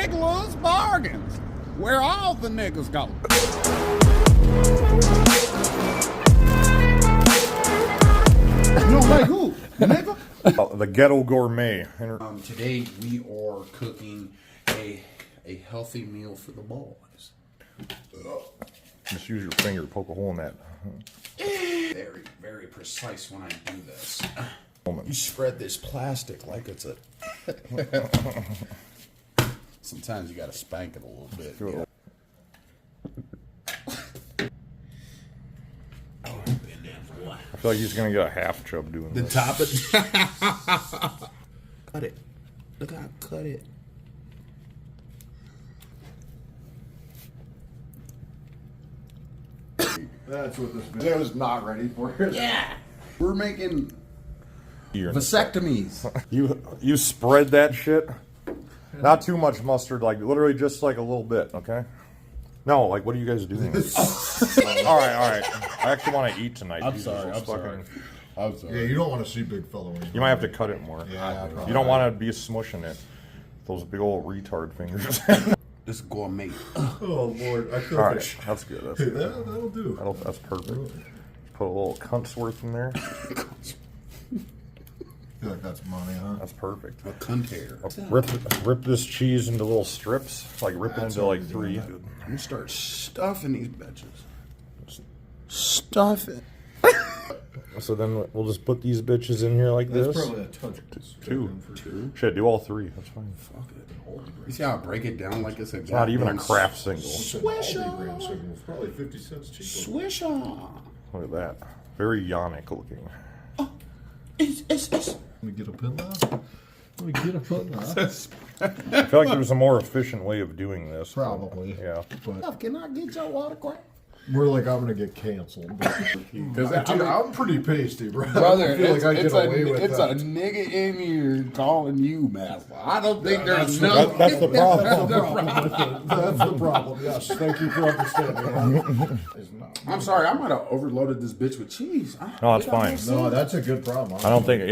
Regulars Bargains, where all the niggas go. You don't like who? Nigga? The Ghetto Gourmet. Today we are cooking a healthy meal for the boys. Just use your finger to poke a hole in that. Very, very precise when I do this. You spread this plastic like it's a... Sometimes you gotta spank it a little bit. Yeah. I feel like he's gonna get a half chub doing The this. top of... Cut it. Look how I cut it. That's what this video is not ready for. Yeah. We're making vasectomies. You spread that shit. Not too much mustard, like literally just like a little bit, okay? No, like what are you guys doing? all right. I actually want to eat tonight. I'm sorry. Yeah, you don't want to see big fella. You might have to cut it more. Yeah, you don't want to be smushing it. Those big old retard fingers. This is gourmet. Oh Lord, I feel all right, that's good. That's good. That'll do. That's perfect. Put a little cunt's worth in there. I feel like that's money, huh? That's perfect. A cunt hair. Rip this cheese into little strips, like rip it into like 3. I'm gonna start stuffing these bitches. Stuff it. So then we'll just put these bitches in here like That's this. probably a touch. Two. Shit, do all 3. That's fine. Fuck it. You see how I break it down like it's a... It's not even a craft single. Swisher. Probably 50 cents cheaper. Swisher. Look at that. Very Yannick looking. It's... Let me get a pin now. I feel like there's a more efficient way of doing this. Probably. Yeah. But Can I get your autograph? we're like, I'm gonna get canceled. Because I'm pretty pasty, bro. Brother, I feel like I get away with it's that. a nigga in here calling you master. I don't think there's no... That's the problem. That's the problem. Yes, thank you for understanding. I'm sorry, I might have overloaded this bitch with cheese. No, that's fine. No, that's a good problem. I don't think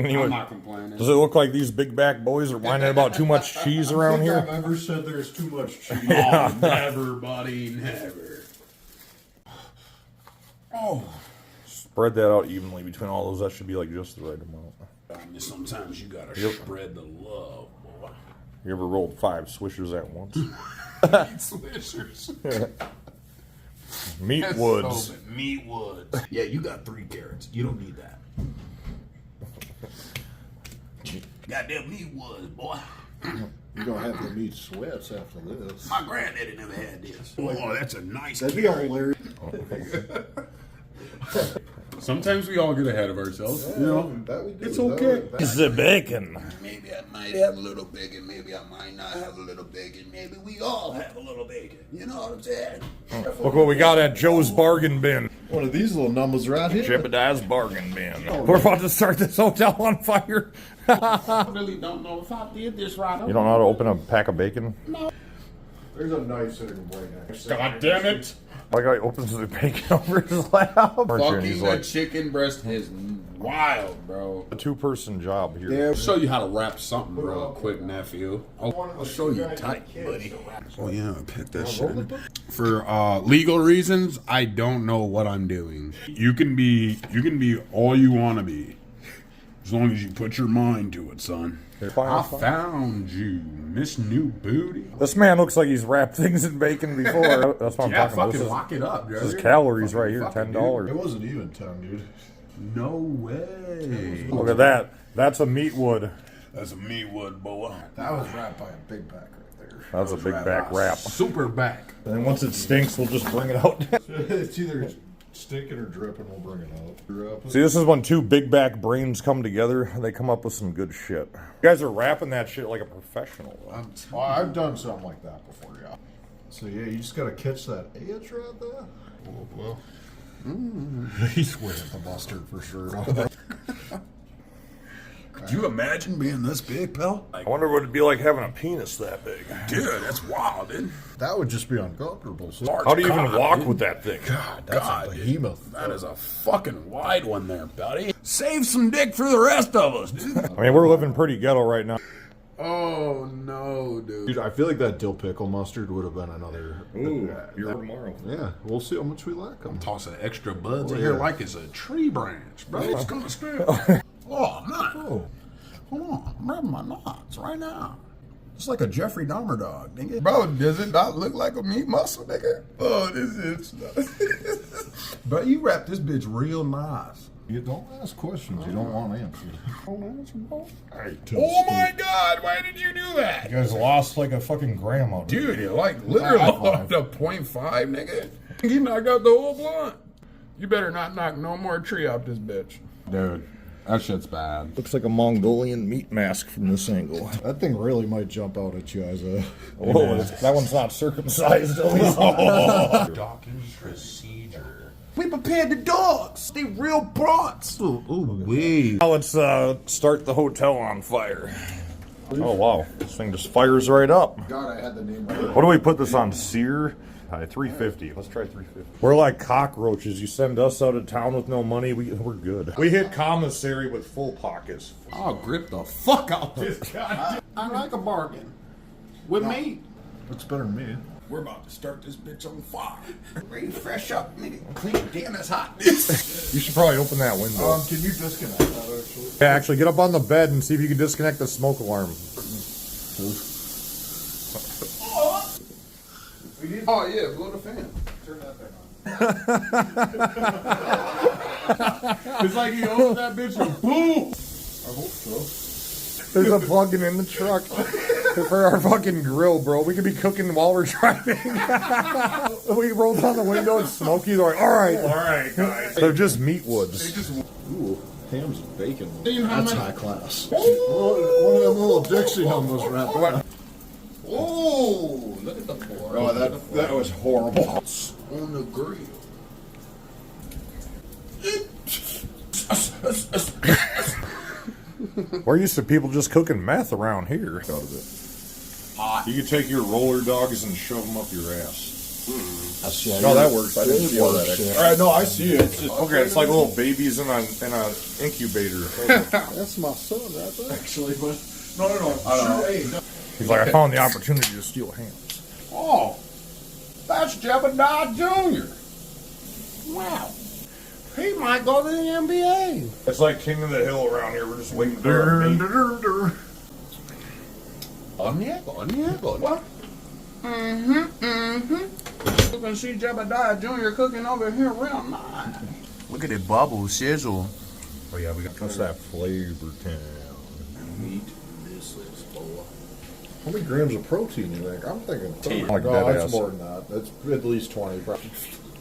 anyone... I'm not complaining. Does it look like these big back boys are whining about too much cheese around I've here? ever said there's too much cheese. Oh, never, buddy, never. Oh. Spread that out evenly between all those. That should be like just the right amount. Sometimes you gotta spread the love, boy. You ever rolled 5 swishers at once? Swishers. MeatWoods. MeatWoods. Yeah, you got 3 carrots. You don't need that. Goddamn MeatWoods, boy. You're gonna have the meat sweats after this. My granddaddy never had this. Oh, that's a nice That'd be carrot. hilarious. Sometimes we all get ahead of ourselves. You know, it's okay. It's the bacon. Maybe I might have a little bacon. Maybe I might not have a little bacon. Maybe we all have a little bacon. You know what I'm saying? Look what we got at Joe's Bargain Bin. One of these little numbers right here. Jebediah's Bargain Bin. We're about to start this hotel on fire. I really don't know if I did this right. You don't know how to open a pack of bacon? No. There's a knife sitting right next. God damn it. My guy opens the bacon over his lap. Fucking a chicken breast is wild, bro. A 2-person job here. Yeah, I'll show you how to wrap something real quick, nephew. I'll show you tight, buddy. Oh yeah, I picked that shit. For legal reasons, I don't know what I'm doing. You can be all you want to be, as long as you put your mind to it, son. I found you, Miss New Booty. This man looks like he's wrapped things in bacon before. That's what I'm talking about. Fucking lock it up, This is calories right here, $10. It wasn't even 10, dude. No way. Look at that. That's a MeatWood. That's a MeatWood, boy. That was wrapped by a big back right there. That's a big back wrap. Super back. And once it stinks, we'll just bring it out. It's either stinking or dripping. We'll bring it out. See, this is when 2 big back brains come together. They come up with some good shit. You guys are wrapping that shit like a professional. I've done something like that before, yeah. So yeah, you just gotta catch that edge right there. Oh, well. He's with the mustard for sure. Could you imagine being this big, pal? I wonder what it'd be like having a penis that big. Dude, that's wild, dude. That would just be uncomfortable. How do you even walk with that thing? That's a behemoth. That is a fucking wide one there, buddy. Save some dick for the rest of us, dude. I mean, we're living pretty ghetto right now. Oh no, dude. Dude, I feel like that dill pickle mustard would have been another. Ooh, you're tomorrow. Yeah, we'll see how much we like them. I'm tossing extra buds in yeah. here like it's a tree branch, bro. It's gonna spill. Oh man. Oh, Hold on, I'm rubbing my knots right now. it's like a Jeffrey Dahmer dog, nigga. Bro, does it not look like a meat muscle, nigga? Oh, this is. But you wrap this bitch real nice. You don't ask questions you don't want answered. Don't answer, bro. Hey, Oh my God! Why did you do that, You guys lost like a fucking grandma. dude? You like literally off the 0.5, nigga. You knocked out the whole blunt. You better not knock no more tree out this bitch, dude. That shit's bad. Looks like a Mongolian meat mask from this angle. That thing really might jump out at you as a. Whoa, that one's not circumcised. Dawkins procedure. We prepared the dogs. They real brats. Ooh, wait. Now let's start the hotel on fire. Oh wow, this thing just fires right up. God, I had the name right. What do we put this on? Sear? 350. Let's try 350. We're like cockroaches. You send us out of town with no money, we're good. We hit commissary with full pockets. I'll grip the fuck out this guy. I like a bargain. With me. Looks better than me. We're about to start this bitch on fire. Ready, fresh up, nigga. Clean, damn, that's hot. You should probably open that window. Can you disconnect that actually? Yeah, actually, get up on the bed and see if you can disconnect the smoke alarm. Oh yeah, blow the fan. Turn that thing on. It's like you open that bitch and boom. I hope so. There's a plug-in in the truck for our fucking grill, bro. We could be cooking while we're driving. We roll down the window and Smokey's like, all right, guys. They're just MeatWoods. Ooh, ham's bacon. how That's many- high class. One of them little Dixie numbers wrapped around. Oh, look at the board. Oh, that was horrible. On the grill. We're used to people just cooking meth around here. Out of it. You could take your roller dogs and shove them up your ass. Yeah, No, that works. I didn't feel that. All right, no, I see it. It's just, Okay, it's like little babies in an incubator. that's my son right there, actually. But no. Hey, no. He's like, I found the opportunity to steal hams. Oh, that's Jebediah Jr. Wow. He might go to the NBA. It's like King of the Hill around here. We're just waiting for our meat. Oniego. What? You can see Jebediah Jr. cooking over here real nice. Look at it bubble, sizzle. Oh yeah, we got what's that flavor town? Meat. This is boy. How many grams of protein you think? I'm thinking 10. Like no, dead it's ass. more than that. It's at least 20.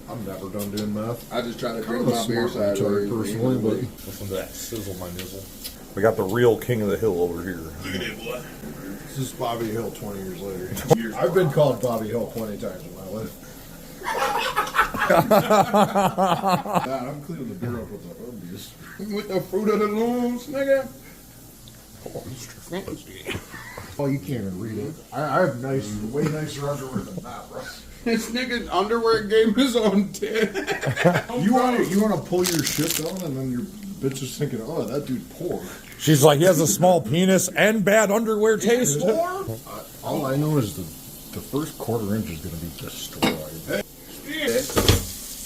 I'm never done doing math. I just try to Kind drink of a my beer smart side retard personally, but Listen to that sizzle, my nizzle. We got the real King of the Hill over here. Look at it, boy. this is Bobby Hill 20 years later. I've been called Bobby Hill plenty times in my life. God, I'm cleaning the beer up with the herbies. With the fruit of the looms, nigga. Oh, Mr. Fancy. Oh, you can't even read it. I have way nicer underwear than that, bro. This nigga's underwear game is on 10. You want to pull your shit down, and then your bitch is thinking, oh, that dude poor. She's like, he has a small penis and bad underwear taste. All I know is the first quarter inch is going to be destroyed.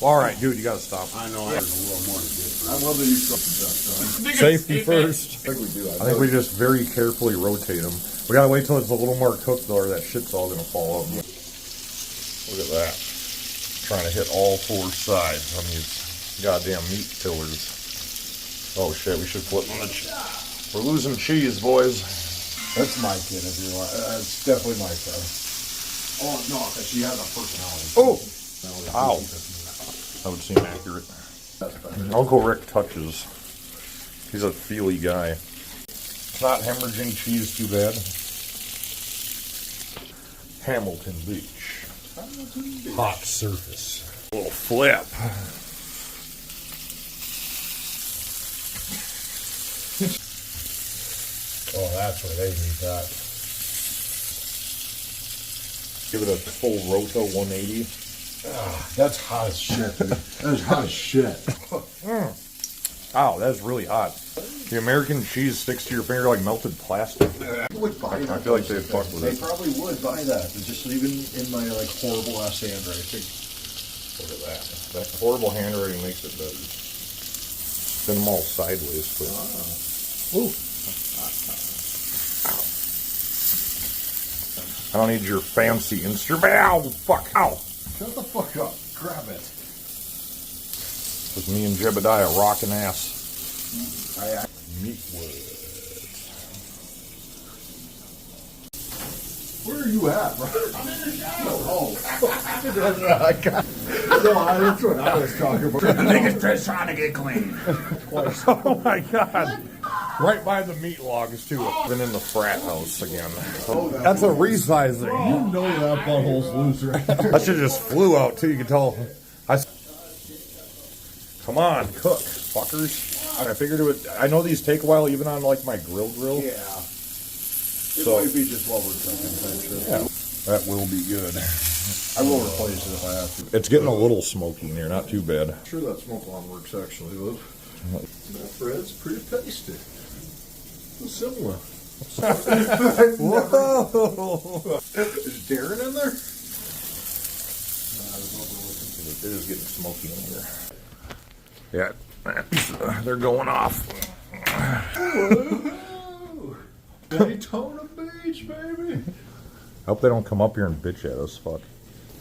All right, dude, you gotta stop. I know there's a little more to this. I love that you stuff the best, Safety first. I think we do. I think we just very carefully rotate them. We gotta wait till it's a little more cooked though, or that shit's all gonna fall out. Look at that. Trying to hit all four sides on these goddamn meat tillers. Oh shit, we should flip them. We're losing cheese, boys. That's my kid, if you want. That's definitely my kid. Oh, no, because she has a personality. Oh! Ow. That would seem accurate. Uncle Rick touches. He's a feely guy. It's not hemorrhaging cheese too bad. Hamilton Beach. Hot surface. A little flip. Oh, that's where they need that. Give it a full Rota 180. That's hot as shit, dude. That is hot as shit. Ow, that's really hot. The American cheese sticks to your finger like melted plastic. People would buy that. I feel like they'd fuck with They it. probably would buy that. It's just even in my like horrible ass handwriting. Look at that. That horrible handwriting makes it better. Spin them all sideways, but. Ooh. I don't need your fancy instrument. Ow, fuck, ow. Shut the fuck up. Grab it. Just me and Jebediah rocking ass. MeatWoods. Where are you at, bro? I'm in the shower. Oh. That's what I was talking about. The nigga's just trying to get clean. Oh my god. Right by the meat logs, too. Been in the frat house again. That's a resizing. You know that butthole's loose right there. That shit just flew out, too. You can tell. Come on, cook, fuckers. I figured it would. I know these take a while, even on like my grill. Yeah. It might be just what we're thinking, Yeah. That will be good. I will replace it if I have to. It's getting a little smoky in here, not too bad. I'm sure that smoke alarm works actually, Liv. That bread's pretty tasty. It's similar. Whoa! Is Darren in there? It is getting smoky in here. Yeah, they're going off. Daytona Beach, baby. Hope they don't come up here and bitch at us. Fuck.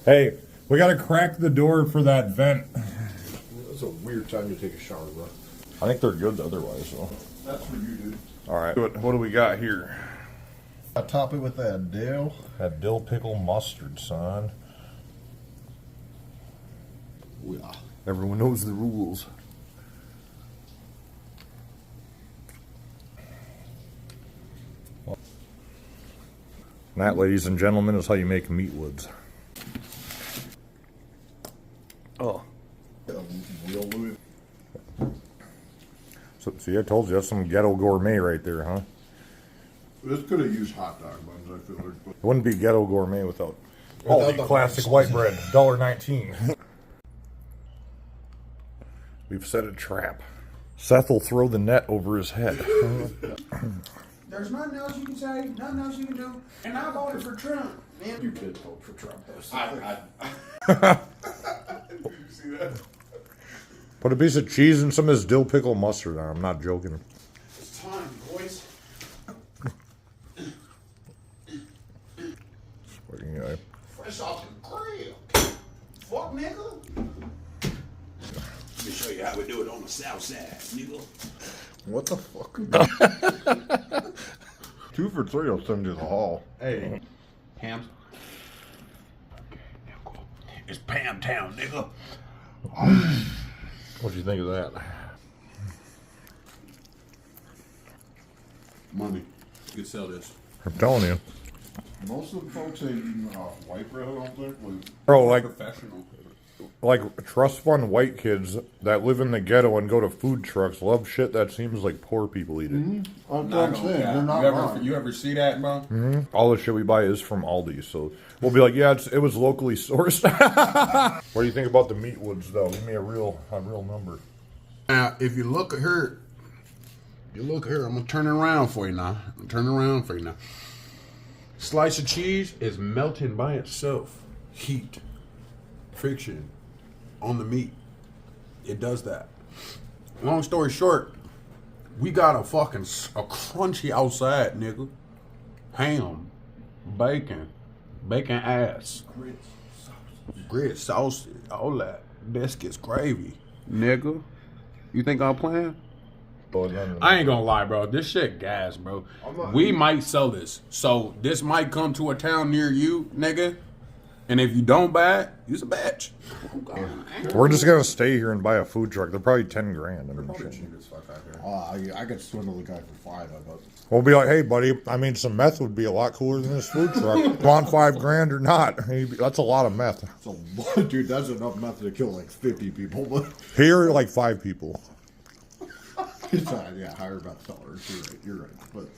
Hey, we gotta crack the door for that vent. It's a weird time to take a shower, bro. I think they're good otherwise, though. That's for you, dude. All right, what do we got here? I top it with that dill. That dill pickle mustard, son. Yeah. Everyone knows the rules. And that, ladies and gentlemen, is how you make MeatWoods. Oh. Real Louis. So, see, I told you, that's some ghetto gourmet right there, huh? This could have used hot dog buns, I feel like. But It wouldn't be ghetto gourmet without Without Aldi the classic rice. white bread, $1.19. We've set a trap. Seth will throw the net over his head. There's nothing else you can say, nothing else you can do, and I voted for Trump. Man, you did vote for Trump, though. Did you see that? Put a piece of cheese and some of this dill pickle mustard on. I'm not joking. It's time, boys. Fucking guy. Fresh off the grill. Fuck, nigga. Let me show you how we do it on the south side, nigga. What the fuck? 2 for $3 will send you to the hall. Hey. Ham. Okay, cool. It's Pam Town, nigga. What'd you think of that? Money. You can sell this. I'm telling you. Most of the folks that eat white bread, I don't think, was Bro, like Professional. trust fund white kids that live in the ghetto and go to food trucks love shit that seems like poor people eat it. That's what I'm Not saying. gonna They're not you wrong. you ever see that, bro? All the shit we buy is from Aldi, so we'll be like, yeah, it was locally sourced. What do you think about the MeatWoods, though? Give me a real number. Now, if you look at her, I'm gonna turn it around for you now. Slice of cheese is melting by itself. Heat, friction on the meat. It does that. Long story short, we got a crunchy outside, nigga. Ham, bacon ass, grits, sausage, all that. Biscuits, gravy, nigga. You think I'm playing? I ain't gonna lie, bro. This shit gas, bro. We might sell this. So this might come to a town near you, nigga. And if you don't buy it, you's a bitch. We're just gonna stay here and buy a food truck. They're probably $10,000. I mean, shit. I could swindle the guy for $5, I bet. We'll be like, hey, buddy. I mean, some meth would be a lot cooler than this food truck. Want $5,000 or not? That's a lot of meth. That's a lot, dude. That's enough meth to kill like 50 people. But Here, like 5 people. yeah, higher meth sellers. You're right. But